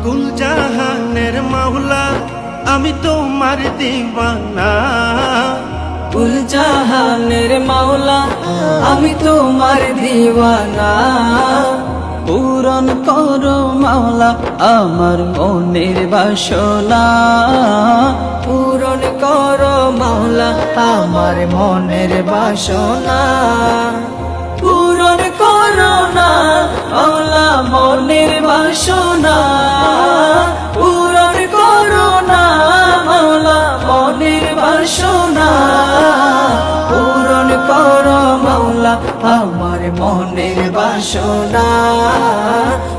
কুলজাহানের মাওলা আমি তোমার দিওয়ানা। কুলজাহানের মাওলা আমি তোমার দিওয়ানা। পূরণ করো মাওলা আমার মনের বাসনা। পূরণ করো মাওলা আমার মনের বাসনা। পূরণ করো না মাওলা মনের বাসনা। পূরণ করো না মাওলা মনের বাসনা। পূরণ করো মাওলা আমার মনের বাসনা।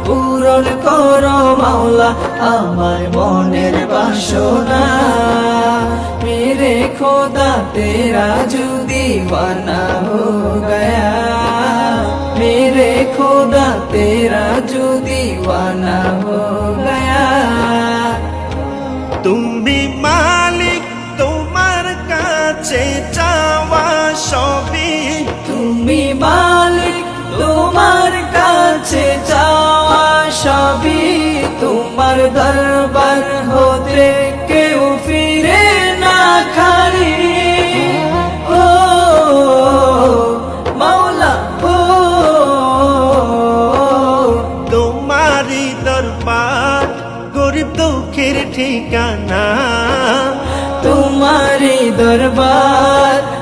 পূরণ করো মাওলা আমার মনের বাসনা। মেরে খোদা তেরা जो दीवाना हो गया। मेरे खुदा तेरा जो दीवाना हो गया। তুমি মালিক তোমার কাছে চাওয়া সবই। তুমি মালিক তোমার কাছে চাওয়া সবই। তোমার দরবার হতে কেউ ফিরে না খালি। ও মাওলা ও তোমারই দরবার গরিব দুঃখের ঠিকানা। তোমারি দরবার